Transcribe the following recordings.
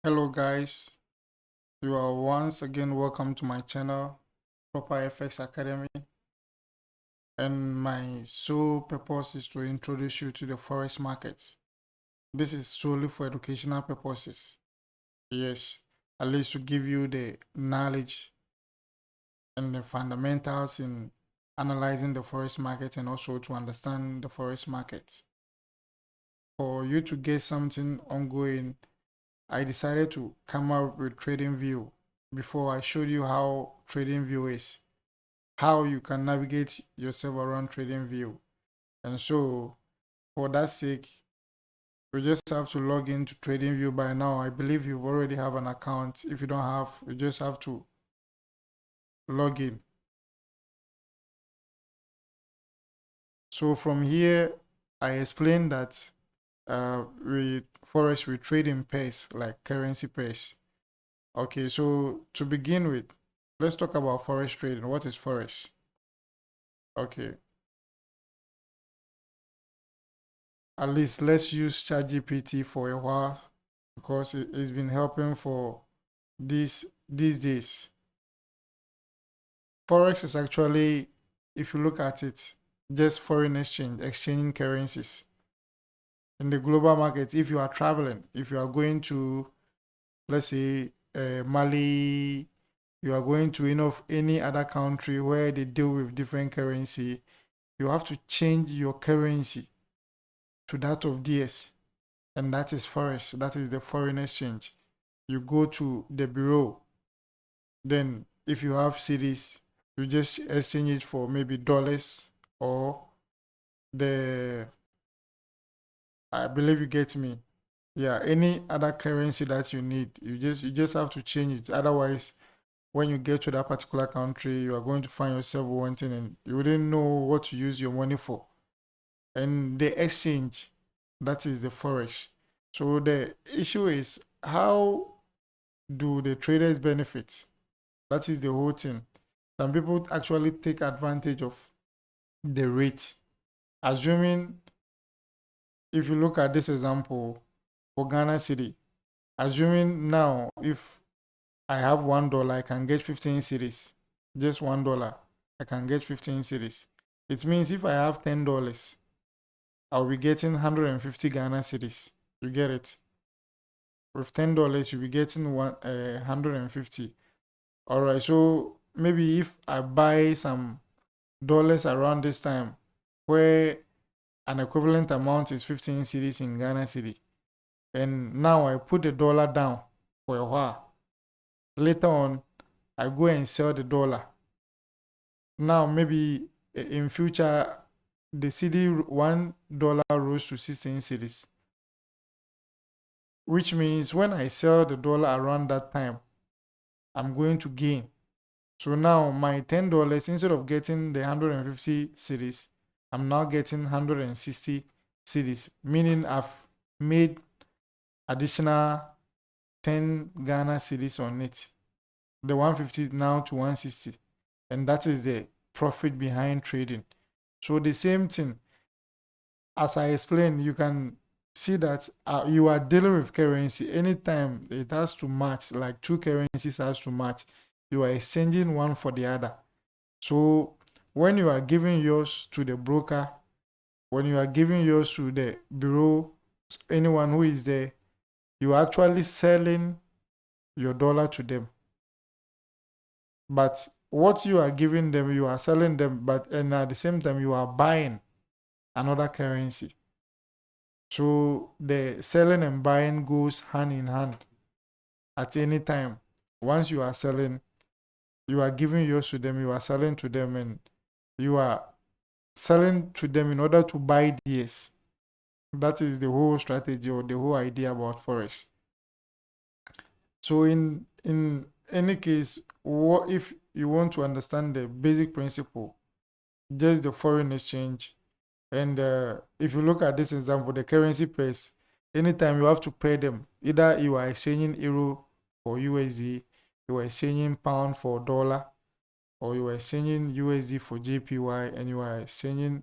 Hello guys, you are once again welcome to my channel, Proper FX Academy, and my sole purpose is to introduce you to the forex market. This is solely for educational purposes. Yes, at least to give you the knowledge and the fundamentals in analyzing the forex market and also to understand the forex market. For you to get something ongoing, I decided to come up with TradingView before I showed you how TradingView is, how you can navigate yourself around TradingView. And so for that sake, you just have to log into TradingView by now. I believe you already have an account. If you don't have, you just have to log in. So from here, I explained that with Forex, we trade in pairs, like currency pairs. Okay, so to begin with, let's talk about Forex trading. What is Forex? Okay, at least let's use ChatGPT for a while because it's been helping for these days. Forex is actually, if you look at it, just foreign exchange, exchanging currencies. In the global market, if you are traveling, if you are going to, let's say, Mali, you are going to any other country where they deal with different currency, you have to change your currency to that of DS. And that is Forex, that is the foreign exchange. You go to the bureau, then if you have cities, you just exchange it for maybe dollars or the, I believe you get me. Yeah, any other currency that you need, you just have to change it. Otherwise, when you get to that particular country, you are going to find yourself wanting and you wouldn't know what to use your money for. And the exchange, that is the Forex. So the issue is, how do the traders benefit? That is the whole thing. Some people actually take advantage of the rate. Assuming, if you look at this example for Ghana City, assuming now if I have $1, I can get 15 cedis. Just $1, I can get 15 cedis. It means if I have $10, I'll be getting 150 Ghana cedis. You get it? With $10, you'll be getting 150. All right, so maybe if I buy some dollars around this time, where an equivalent amount is 15 cedis in Ghana city, and now I put the dollar down for a while. Later on, I go and sell the dollar. Now maybe in future, the cedi $1 rose to 16 cedis, which means when I sell the dollar around that time, I'm going to gain. So now my $10, instead of getting the 150 cedis, I'm now getting 160 cedis, meaning I've made additional 10 Ghana cedis on it. The 150 now to 160. And that is the profit behind trading. So the same thing, as I explained, you can see that you are dealing with currency. Anytime it has to match, like two currencies has to match, you are exchanging one for the other. So when you are giving yours to the broker, when you are giving yours to the bureau, anyone who is there, you are actually selling your dollar to them. But what you are giving them, you are selling them, and at the same time, you are buying another currency. So the selling and buying goes hand in hand at any time. Once you are selling, you are giving yours to them, you are selling to them, and you are selling to them in order to buy theirs. That is the whole strategy or the whole idea about Forex. So in any case, what if you want to understand the basic principle, just the foreign exchange, and if you look at this example, the currency pairs, anytime you have to pay them, either you are exchanging euro for USD, you are exchanging pound for dollar, or you are exchanging USD for JPY, and you are exchanging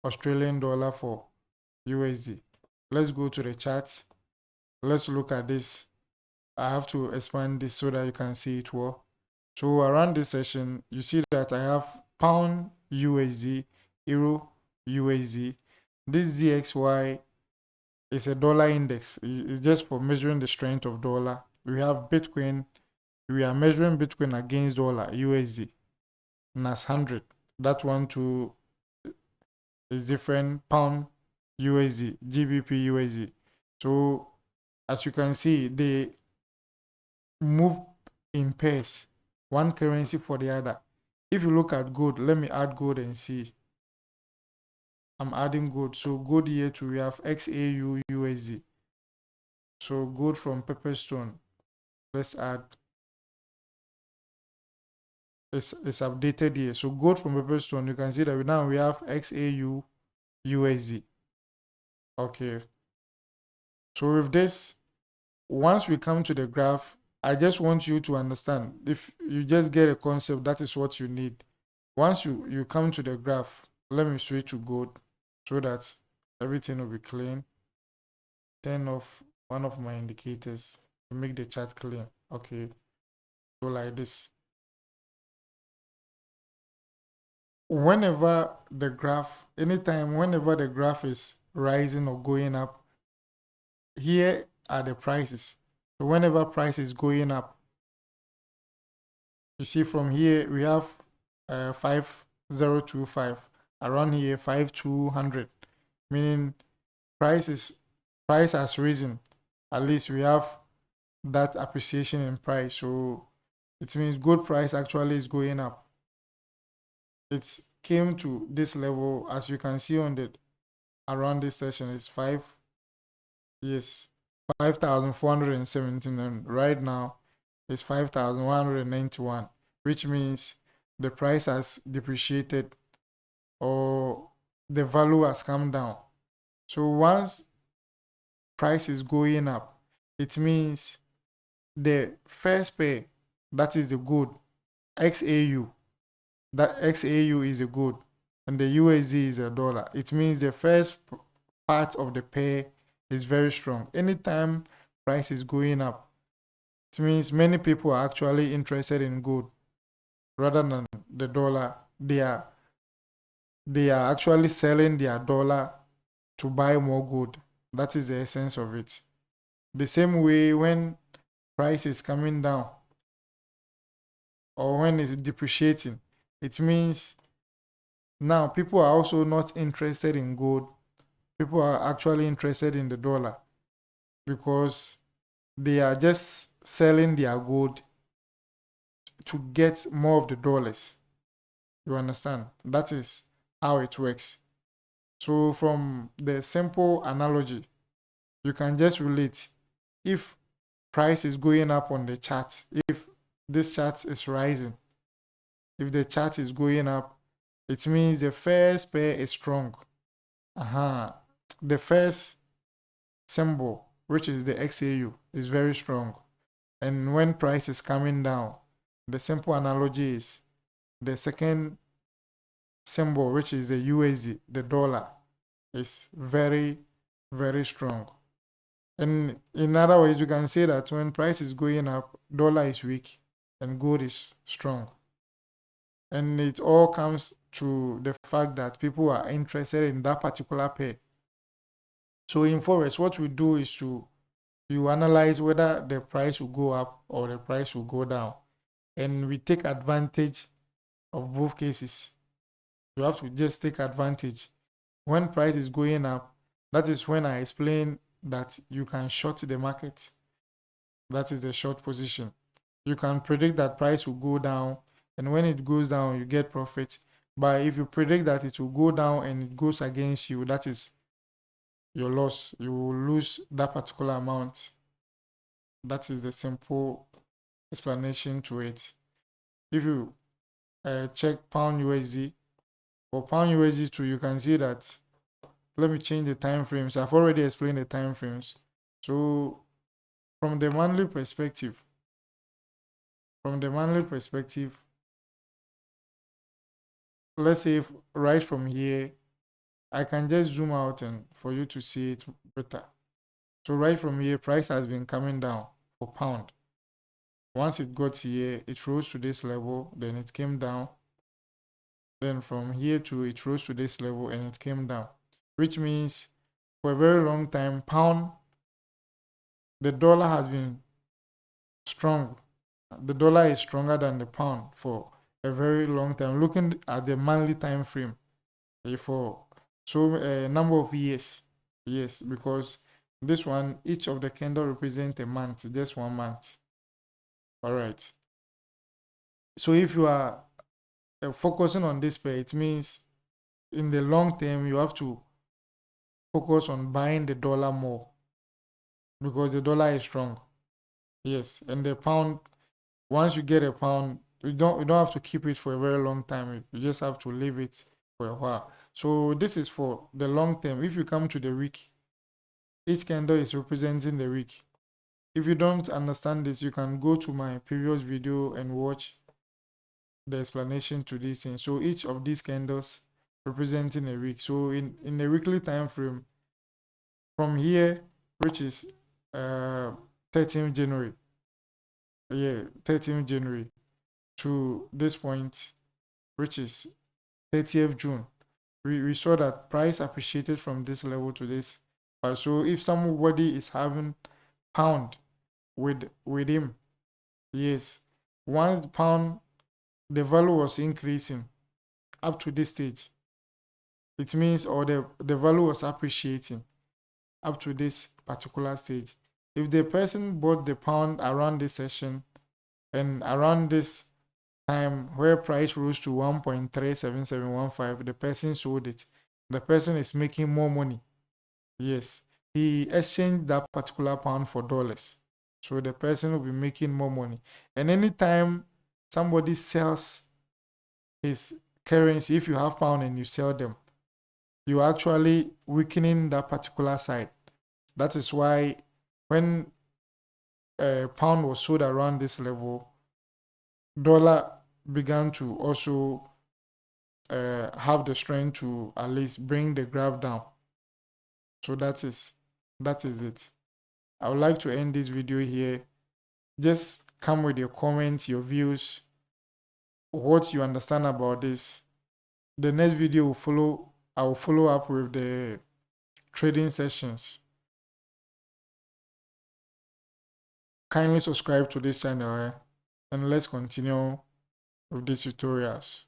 Australian dollar for USD. Let's go to the charts. Let's look at this. I have to expand this so that you can see it well. So around this session, you see that I have pound USD, euro USD. This ZXY is a dollar index. It's just for measuring the strength of dollar. We have Bitcoin. We are measuring Bitcoin against dollar USD. NAS 100. That one too is different. Pound USD, GBP USD. So as you can see, they move in pairs, one currency for the other. If you look at gold, let me add gold and see. I'm adding gold. So gold here too, we have XAU USD. So gold from Pepperstone. Let's add. It's updated here. So gold from Pepperstone, you can see that now we have XAU USD. Okay. So with this, once we come to the graph, I just want you to understand. If you just get a concept, that is what you need. Once you come to the graph, let me switch to gold so that everything will be clean. Turn off one of my indicators to make the chart clear. Okay, so like this. Whenever the graph, anytime, whenever the graph is rising or going up, here are the prices. So whenever price is going up, you see from here we have 5025, around here 5200, meaning price has risen. At least we have that appreciation in price. So it means gold price actually is going up. It came to this level, as you can see on the around this session, is 5,417, and right now it's 5,191, which means the price has depreciated or the value has come down. So once price is going up, it means the first pair, that is the gold, XAU, that XAU is a gold, and the USD is a dollar. It means the first part of the pair is very strong. Anytime price is going up, it means many people are actually interested in gold rather than the dollar. They are actually selling their dollar to buy more gold. That is the essence of it. The same way when price is coming down or when it's depreciating, it means now people are also not interested in gold. People are actually interested in the dollar because they are just selling their gold to get more of the dollars. You understand? That is how it works. So from the simple analogy, you can just relate. If price is going up on the chart, if this chart is rising, if the chart is going up, it means the first pair is strong. The first symbol, which is the XAU, is very strong. And when price is coming down, the simple analogy is the second symbol, which is the USD, the dollar, is very, very strong. And in other words, you can say that when price is going up, dollar is weak and gold is strong. And it all comes to the fact that people are interested in that particular pair. So in Forex, what we do is you analyze whether the price will go up or the price will go down. And we take advantage of both cases. You have to just take advantage. When price is going up, that is when I explain that you can short the market. That is the short position. You can predict that price will go down, and when it goes down, you get profit. But if you predict that it will go down and it goes against you, that is your loss. You will lose that particular amount. That is the simple explanation to it. If you check pound USD, for pound USD too, you can see that. Let me change the time frames. I've already explained the time frames. So from the monthly perspective, let's say right from here, I can just zoom out and for you to see it better. So right from here, price has been coming down for pound. Once it got here, it rose to this level, then it came down. Then from here to it rose to this level and it came down, which means for a very long time, the dollar has been strong. The dollar is stronger than the pound for a very long time. Looking at the monthly time frame, for so a number of years, yes, because this one, each of the candle represent a month, just 1 month. All right. So if you are focusing on this pair, it means in the long term you have to focus on buying the dollar more because the dollar is strong. Yes, and the pound, once you get a pound, you don't have to keep it for a very long time. You just have to leave it for a while. So this is for the long term. If you come to the week, each candle is representing the week. If you don't understand this, you can go to my previous video and watch the explanation to this thing. So each of these candles representing a week. So in the weekly time frame, from here, which is 13th January, yeah, 13th January to this point, which is 30th June, we saw that price appreciated from this level to this. So if somebody is having pound with him, yes, once the pound, the value was increasing up to this stage, it means, or the value was appreciating up to this particular stage. If the person bought the pound around this session and around this time where price rose to 1.37715, the person sold it. The person is making more money. Yes, he exchanged that particular pound for dollars. So the person will be making more money. And anytime somebody sells his currency, if you have pound and you sell them, you're actually weakening that particular side. That is why when a pound was sold around this level, dollar began to also have the strength to at least bring the graph down. So that is it. I would like to end this video here. Just come with your comments, your views, what you understand about this. The next video will follow. I will follow up with the trading sessions. Kindly subscribe to this channel, and let's continue with these tutorials.